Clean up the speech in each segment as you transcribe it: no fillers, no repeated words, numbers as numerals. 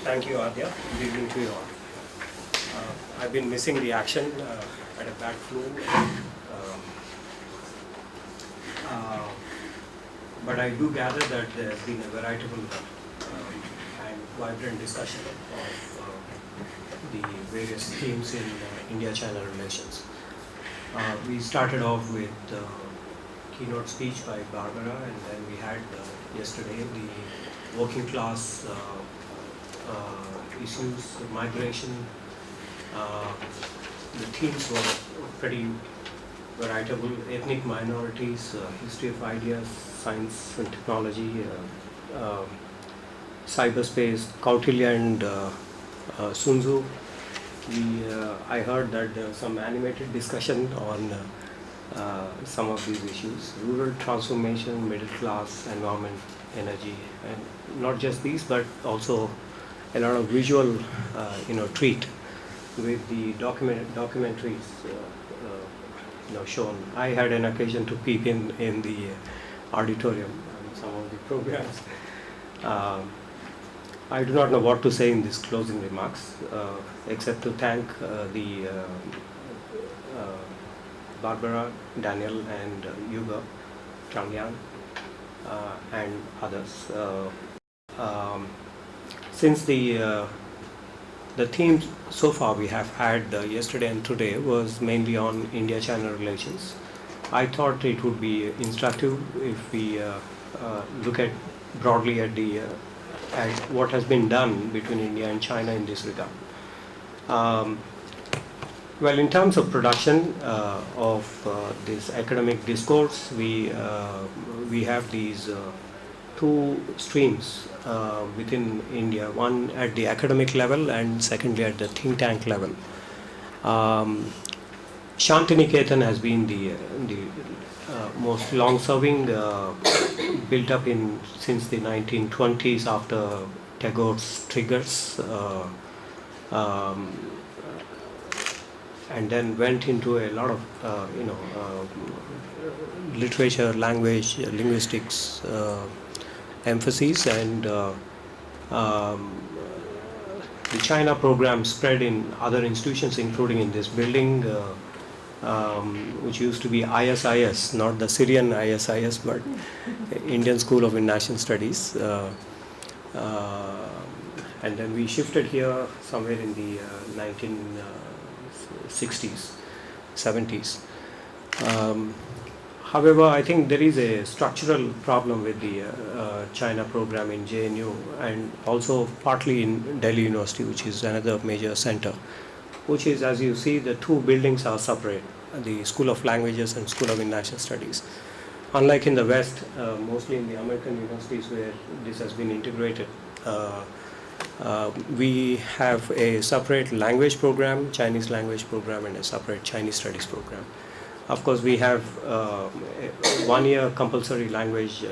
Thank you, Adya. Good evening to you all. I've been missing the action. Had a bad flu. Um, uh, but I do gather that there has been a veritable and vibrant discussion of the various themes in India-China relations. We started off with keynote speech by Barbara, and then we had yesterday the working class issues, migration. The themes were pretty veritable: ethnic minorities, history of ideas, science and technology, cyberspace, Kautilya and Sun Tzu. I heard that there was some animated discussion on some of these issues: rural transformation, middle class, environment, energy, and not just these, but also a lot of visual, treat with the documentaries, shown. I had an occasion to peep in the auditorium and some of the programs. I do not know what to say in these closing remarks, except to thank Barbara, Daniel, and Yuga, Changyan, and others. Since the themes so far we have had yesterday and today was mainly on India-China relations, I thought it would be instructive if we look at broadly at what has been done between India and China in this regard. Well, in terms of production of this academic discourse, we have these two streams within India, one at the academic level and secondly at the think tank level. Shantiniketan has been the most long-serving, built up since the 1920s after Tagore's Triggers, and then went into a lot of literature, language, linguistics emphases, and the China program spread in other institutions, including in this building, which used to be ISIS, not the Syrian ISIS, but Indian School of International Studies. And then we shifted here somewhere in the 1960s, 70s. However, I think there is a structural problem with the China program in JNU and also partly in Delhi University, which is another major center, which is, as you see, the two buildings are separate, the School of Languages and School of International Studies. Unlike in the West, mostly in the American universities where this has been integrated, we have a separate language program, Chinese language program, and a separate Chinese studies program. Of course, we have 1 year compulsory language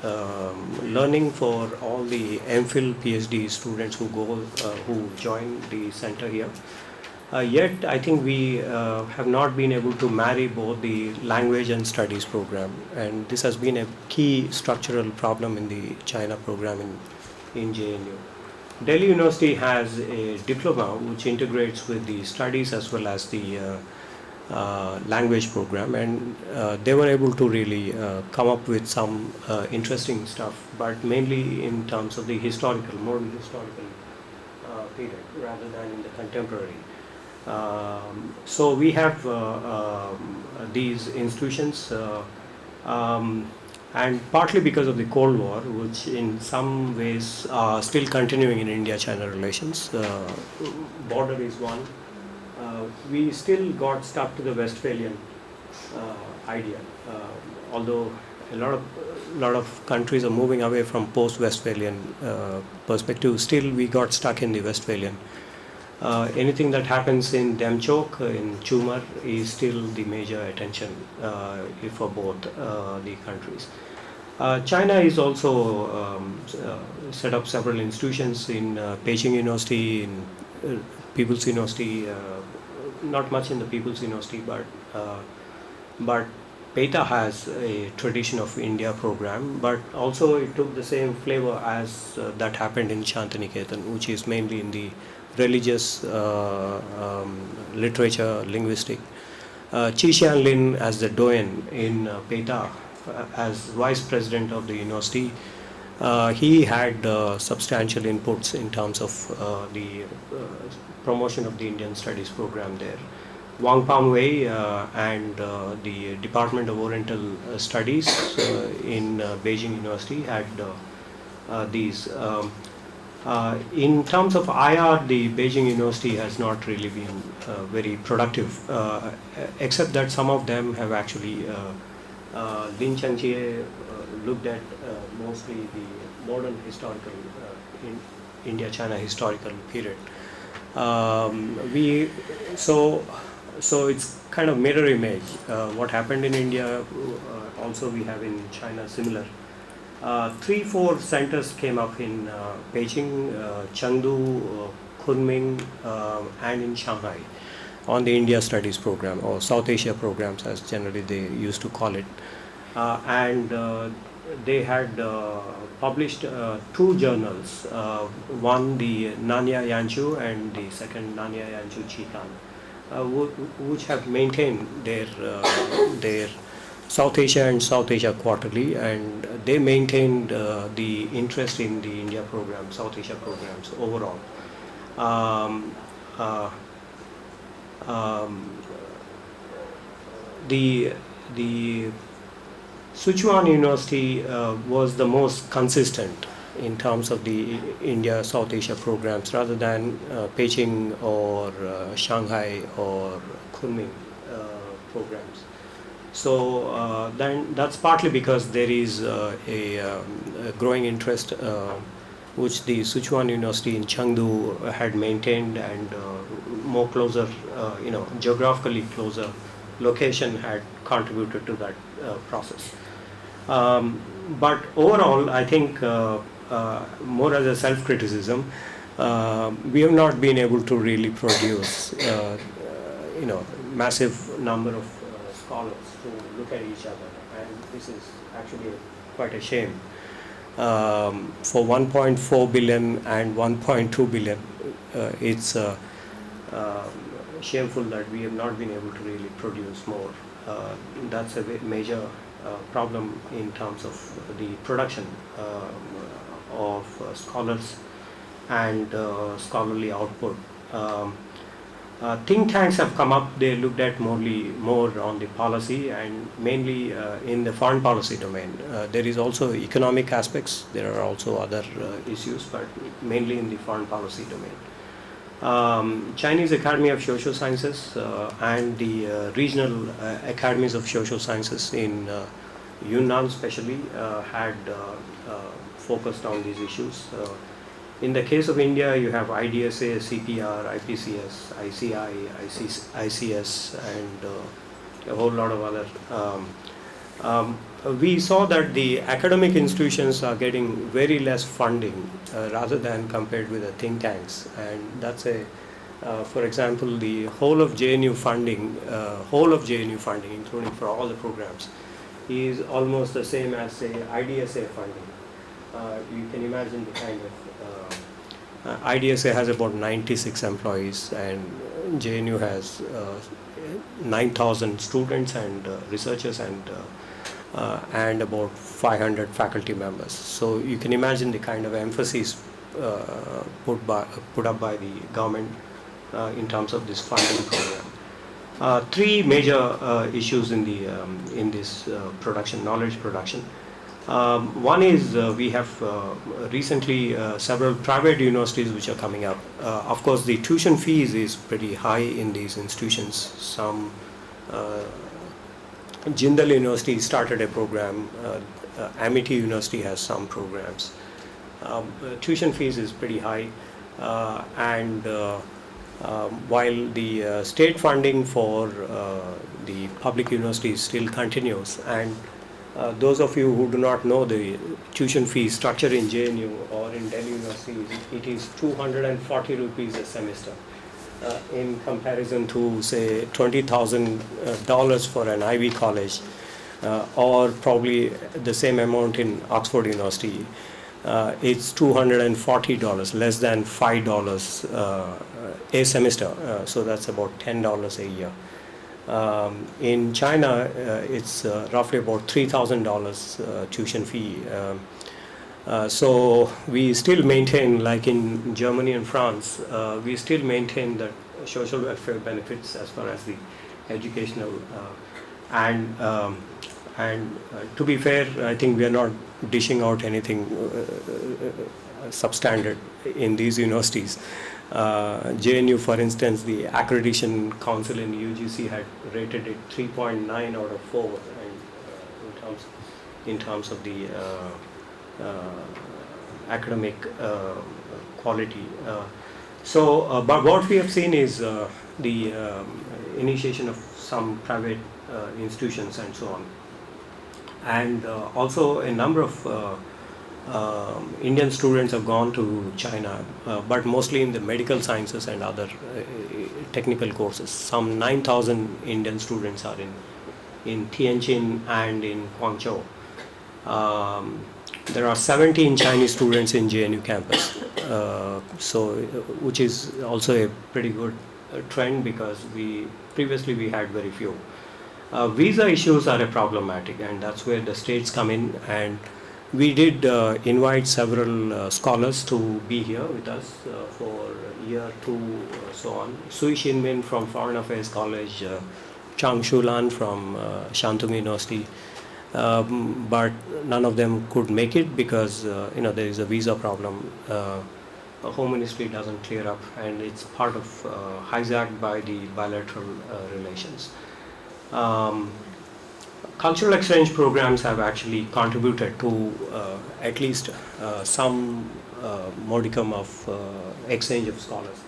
learning for all the MPhil, PhD students who join the center here. Yet, I think we have not been able to marry both the language and studies program, and this has been a key structural problem in the China program in JNU. Delhi University has a diploma which integrates with the studies as well as the language program, and they were able to really come up with some interesting stuff, but mainly in terms of the modern historical period rather than in the contemporary. So we have these institutions, and partly because of the Cold War, which in some ways are still continuing in India-China relations. Border is one. We still got stuck to the Westphalian idea, although a lot of countries are moving away from post-Westphalian perspective. Still, we got stuck in the Westphalian. Anything that happens in Demchok, in Chumar, is still the major attention for both the countries. China is also set up several institutions in Beijing University, in People's University, not much in the People's University, but PETA has a tradition of India program, but also it took the same flavor as that happened in Shantiniketan, which is mainly in the religious literature, linguistic. Chi Xian Lin as the doyen in PETA, as vice president of the university, he had substantial inputs in terms of the promotion of the Indian Studies program there. Wang Pang Wei and the Department of Oriental Studies in Beijing University had these. In terms of IR, the Beijing University has not really been very productive, except that some of them have actually, Lin Changqie looked at mostly the modern historical, in India-China historical period. So it's kind of mirror image. What happened in India, also we have in China similar. 3-4 centers came up in Beijing, Chengdu, Kunming, and in Shanghai on the India Studies program, or South Asia programs as generally they used to call it. And they had published 2 journals, one the Nanya Yanchu and the second Nanya Yanchu Chikan, which have maintained their South Asia and South Asia Quarterly, and they maintained the interest in the India program, South Asia programs overall. The Sichuan University was the most consistent in terms of the India South Asia programs, rather than Beijing or Shanghai or Kunming programs. So then that's partly because there is a growing interest which the Sichuan University in Chengdu had maintained, and more closer, geographically closer location had contributed to that process. But overall, I think more as a self-criticism, we have not been able to really produce, massive number of scholars to look at each other, and this is actually quite a shame. For 1.4 billion and 1.2 billion, it's shameful that we have not been able to really produce more. That's a major problem in terms of the production of scholars and scholarly output. Think tanks have come up. They looked at more on the policy, and mainly in the foreign policy domain. There is also economic aspects. There are also other issues, but mainly in the foreign policy domain. Chinese Academy of Social Sciences and the regional academies of social sciences in Yunnan especially had focused on these issues. In the case of India, you have IDSA, CPR, IPCS, ICI, ICS, and a whole lot of other. We saw that the academic institutions are getting very less funding rather than compared with the think tanks, and that's for example, the whole of JNU funding, including for all the programs, is almost the same as, say, IDSA funding. You can imagine the kind of IDSA has about 96 employees, and JNU has 9,000 students and researchers, and about 500 faculty members. So you can imagine the kind of emphasis put up by the government in terms of this funding program. 3 major issues in this knowledge production. One is we have recently several private universities which are coming up. Of course, the tuition fees is pretty high in these institutions. Some Jindal University started a program. Amity University has some programs. Tuition fees is pretty high, and while the state funding for the public universities still continues, and those of you who do not know the tuition fee structure in JNU or in Delhi University, it is 240 rupees a semester in comparison to, say, $20,000 for an Ivy college. or probably the same amount in Oxford University. It's $240, less than $5 a semester, so that's about $10 a year. In China, it's roughly about $3,000 tuition fee. So we still maintain, like in Germany and France, we still maintain the social welfare benefits as far as the educational and to be fair, I think we are not dishing out anything substandard in these universities. JNU, for instance, the accreditation council in UGC had rated it 3.9 out of 4, and in terms of the academic quality. But what we have seen is the initiation of some private institutions and so on, and also a number of Indian students have gone to China, but mostly in the medical sciences and other technical courses. Some 9,000 Indian students are in Tianjin and in Guangzhou. There are 17 Chinese students in JNU campus, which is also a pretty good trend, because previously we had very few. Visa issues are a problematic, and that's where the states come in, and we did invite several scholars to be here with us for a year, two, so on. Sui Xinmin from Foreign Affairs College, Chang Shulan from Shantung University, but none of them could make it because there is a visa problem. Home Ministry doesn't clear up, and it's part of hijacked by the bilateral relations. Cultural exchange programs have actually contributed to at least some modicum of exchange of scholars.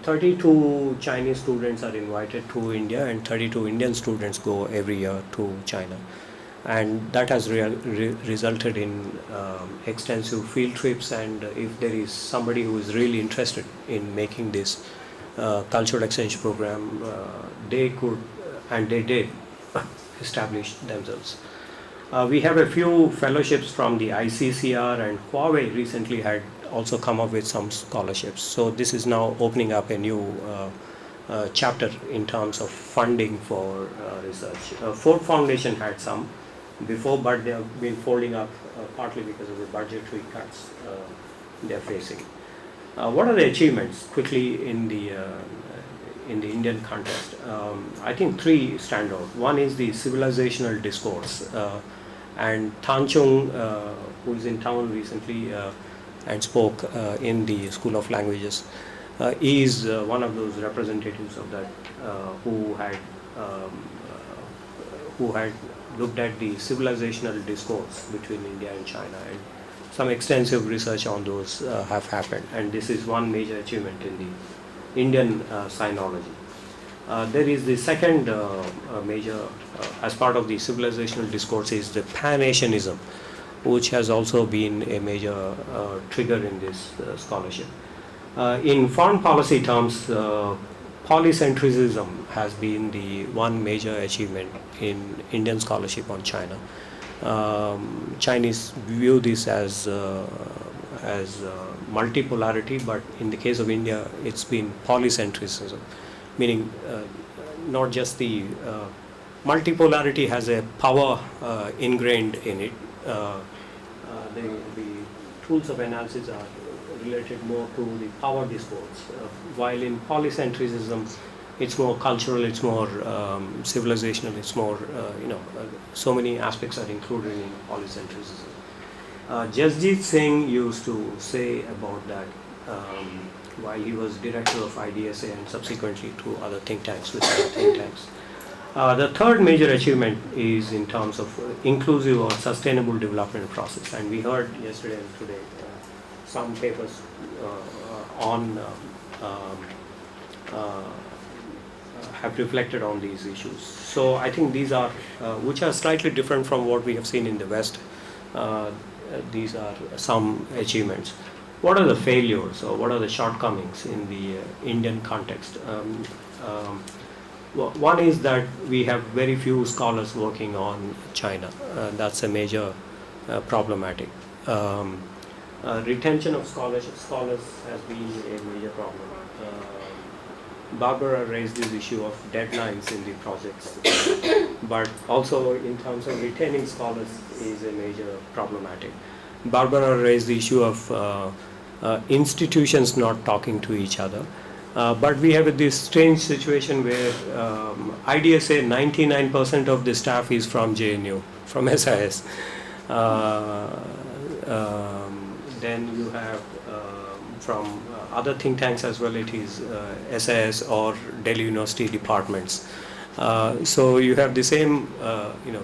32 Chinese students are invited to India, and 32 Indian students go every year to China. And that has resulted in extensive field trips, and if there is somebody who is really interested in making this cultural exchange program, they could, and they did, establish themselves. We have a few fellowships from the ICCR, and Huawei recently had also come up with some scholarships. So this is now opening up a new chapter in terms of funding for research. Ford Foundation had some before, but they have been folding up partly because of the budgetary cuts they are facing. What are the achievements quickly in the Indian context? I think three stand out. One is the civilizational discourse, and Tan Chung, who is in town recently and spoke in the School of Languages, is one of those representatives of that who had looked at the civilizational discourse between India and China, and some extensive research on those have happened, and this is one major achievement in the Indian sinology. There is the second major, as part of the civilizational discourse, is the Pan-Asianism, which has also been a major trigger in this scholarship. In foreign policy terms, polycentricism has been the one major achievement in Indian scholarship on China. Chinese view this as multipolarity, but in the case of India, it's been polycentricism, meaning not just the multipolarity has a power ingrained in it. The tools of analysis are related more to the power discourse, while in polycentricism, it's more cultural, it's more civilizational, it's more, so many aspects are included in polycentricism. Jasjit Singh used to say about that while he was director of IDSA and subsequently to other think tanks, with other think tanks. The third major achievement is in terms of inclusive or sustainable development process, and we heard yesterday and today some papers on have reflected on these issues. So I think these are, which are slightly different from what we have seen in the West. These are some achievements. What are the failures or what are the shortcomings in the Indian context? One is that we have very few scholars working on China. That's a major problematic. Retention of scholars has been a major problem. Barbara raised this issue of deadlines in the projects, but also in terms of retaining scholars is a major problematic. Barbara raised the issue of institutions not talking to each other. But we have this strange situation where IDSA 99% of the staff is from JNU, from SIS. Then you have from other think tanks as well, it is SIS or Delhi University departments. So you have the same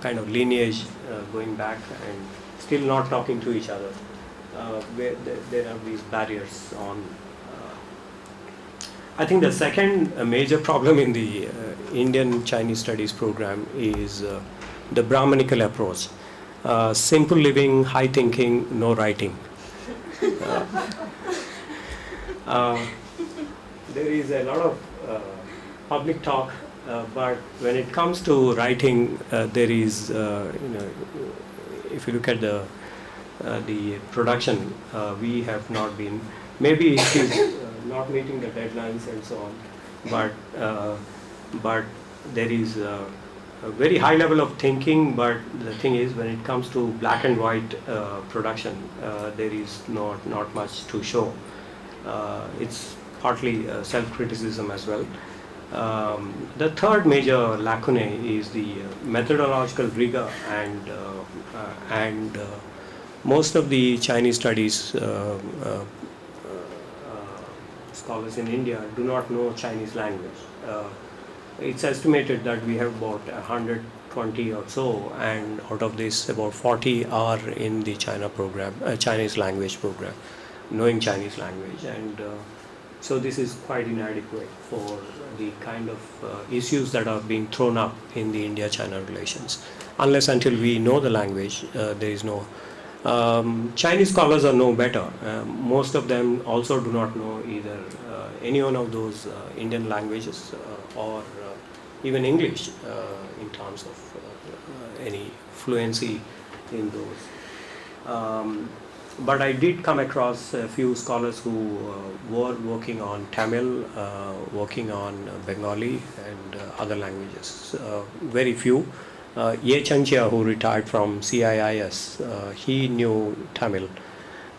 kind of lineage going back and still not talking to each other. Where there are these barriers on. I think the second major problem in the Indian Chinese Studies program is the Brahmanical approach. Simple living, high thinking, no writing. There is a lot of public talk, but when it comes to writing, there is, if you look at the production, we have not been, maybe it is not meeting the deadlines and so on, but there is a very high level of thinking, but the thing is when it comes to black and white production, there is not much to show. It's partly self-criticism as well. The third major lacune is the methodological rigor, and most of the Chinese studies scholars in India do not know Chinese language. It's estimated that we have about 120 or so, and out of this about 40 are in the Chinese language program, knowing Chinese language, and so this is quite inadequate for the kind of issues that are being thrown up in the India-China relations. Unless until we know the language, there is no. Chinese scholars are no better. Most of them also do not know either any one of those Indian languages or even English in terms of any fluency in those. But I did come across a few scholars who were working on Tamil, working on Bengali and other languages. Very few. Ye Chanchia, who retired from CEAS, he knew Tamil,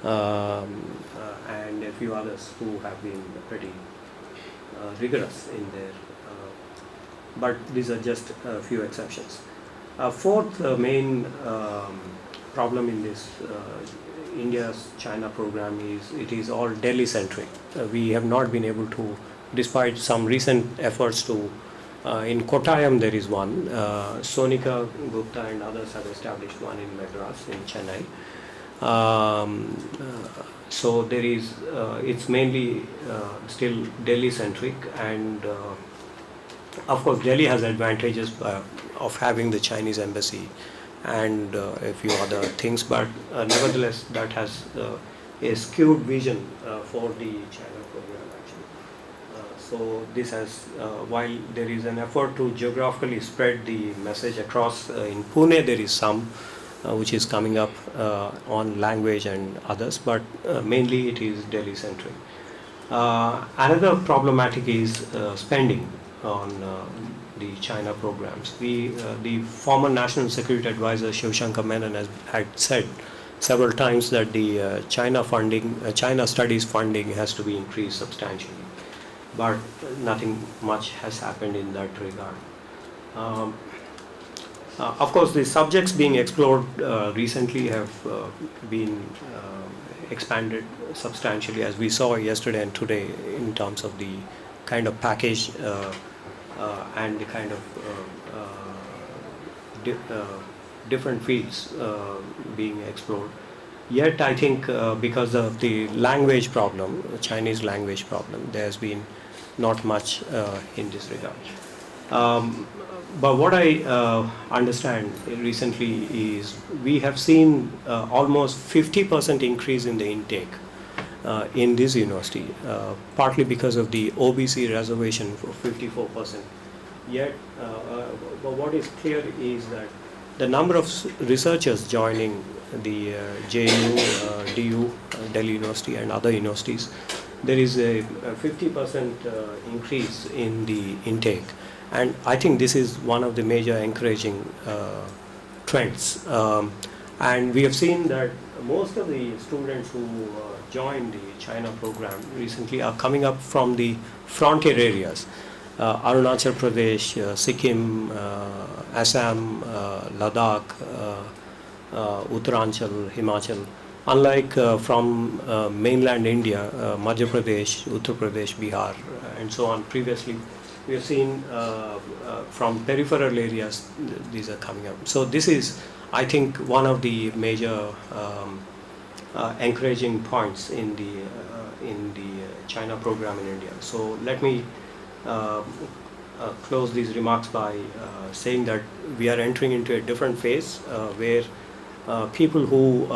and a few others who have been pretty rigorous in their, but these are just a few exceptions. Fourth main problem in this India's China program is it is all Delhi centric. We have not been able to, despite some recent efforts to, in Kottayam there is one, Sonika Gupta and others have established one in Madras, in Chennai. So there is, it's mainly still Delhi centric, and of course Delhi has advantages of having the Chinese embassy and a few other things, but nevertheless that has a skewed vision for the China program actually. So this has, while there is an effort to geographically spread the message across, in Pune there is some which is coming up on language and others, but mainly it is Delhi centric. Another problematic is spending on the China programs. The former National Security Advisor Shivshankar Menon had said several times that the China studies funding has to be increased substantially, but nothing much has happened in that regard. Of course, the subjects being explored recently have been expanded substantially, as we saw yesterday and today, in terms of the kind of package and the kind of different fields being explored. Yet I think because of the language problem, Chinese language problem, there has been not much in this regard. But what I understand recently is we have seen almost 50% increase in the intake in this university, partly because of the OBC reservation for 54% Yet, but what is clear is that the number of researchers joining the JNU, DU, Delhi University, and other universities, there is a 50% increase in the intake. And I think this is one of the major encouraging trends. And we have seen that most of the students who joined the China program recently are coming up from the frontier areas. Arunachal Pradesh, Sikkim, Assam, Ladakh, Uttaranchal, Himachal. Unlike from mainland India, Madhya Pradesh, Uttar Pradesh, Bihar, and so on. Previously, we have seen from peripheral areas these are coming up. So this is, I think, one of the major encouraging points in the China program in India. So let me close these remarks by saying that we are entering into a different phase where people who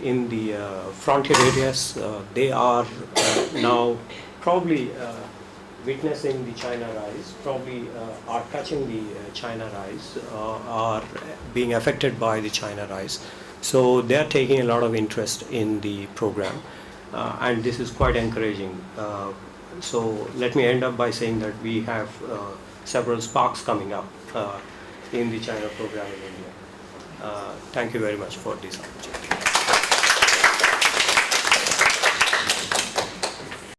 in the frontier areas, they are now probably witnessing the China rise, probably are touching the China rise, are being affected by the China rise. So they are taking a lot of interest in the program, and this is quite encouraging. So let me end up by saying that we have several sparks coming up in the China program in India. Thank you very much for this opportunity.